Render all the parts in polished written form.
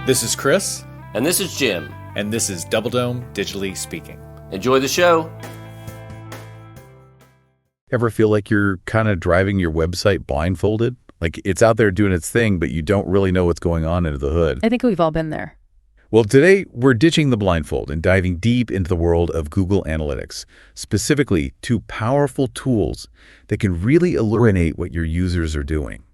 This is Chris, And this is Jim. and this is Double Dome Digitally Speaking. Enjoy the show. Ever feel like you're kind of driving your website blindfolded? Like it's out there doing its thing, but you don't really know what's going on under the hood. I think we've all been there. Well, today we're ditching the blindfold and diving deep into the world of Google Analytics, specifically two powerful tools that can really illuminate what your users are doing.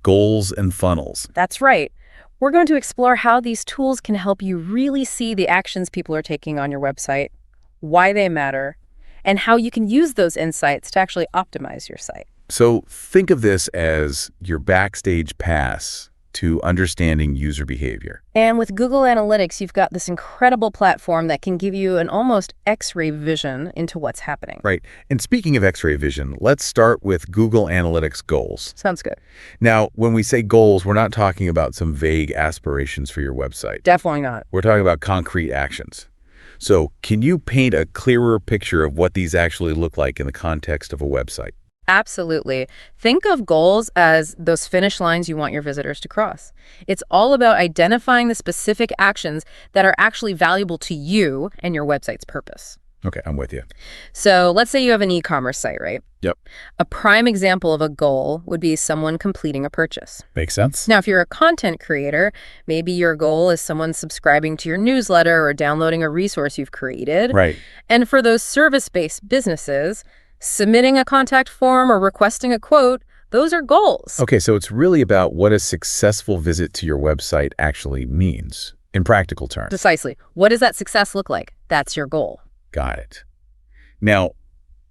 Goals and funnels. That's right. We're going to explore how these tools can help you really see the actions people are taking on your website, why they matter, and how you can use those insights to actually optimize your site. So think of this as your backstage pass to understanding user behavior. And with Google Analytics, you've got this incredible platform that can give you an almost X-ray vision into what's happening. Right. And speaking of X-ray vision, let's start with Google Analytics goals. Sounds good. Now, when we say goals, we're not talking about some vague aspirations for your website. Definitely not. We're talking about concrete actions. So can you paint a clearer picture of what these actually look like in the context of a website? Absolutely. Think of goals as those finish lines you want your visitors to cross. It's all about identifying the specific actions that are actually valuable to you and your website's purpose. Okay, I'm with you. So let's say you have an e-commerce site, right? Yep. A prime example of a goal would be someone completing a purchase. Makes sense. Now, if you're a content creator, maybe your goal is someone subscribing to your newsletter or downloading a resource you've created. Right. And for those service-based businesses, submitting a contact form or requesting a quote, those are goals. Okay, so it's really about what a successful visit to your website actually means in practical terms. Precisely. What does that success look like? That's your goal. Got it. Now,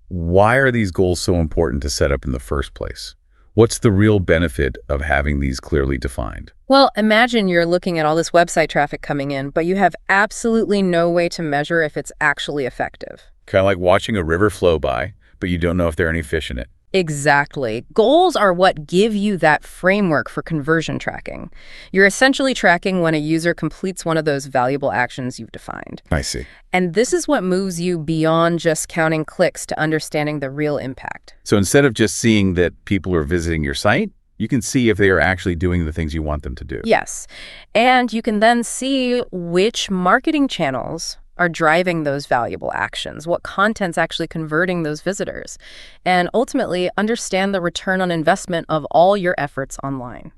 why are these goals so important to set up in the first place? What's the real benefit of having these clearly defined? Well, imagine you're looking at all this website traffic coming in, but you have absolutely no way to measure if it's actually effective. Kind of like watching a river flow by, but you don't know if there are any fish in it. Exactly. Goals are what give you that framework for conversion tracking. You're essentially tracking when a user completes one of those valuable actions you've defined. I see. And this is what moves you beyond just counting clicks to understanding the real impact. So instead of just seeing that people are visiting your site, you can see if they are actually doing the things you want them to do. Yes. And you can then see which marketing channels are driving those valuable actions, what content's actually converting those visitors, and ultimately understand the return on investment of all your efforts online.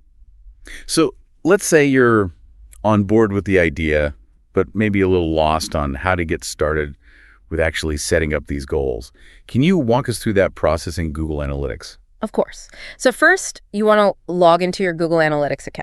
So let's say you're on board with the idea, but maybe a little lost on how to get started with actually setting up these goals. Can you walk us through that process in Google Analytics? Of course. So first, you want to log into your Google Analytics account.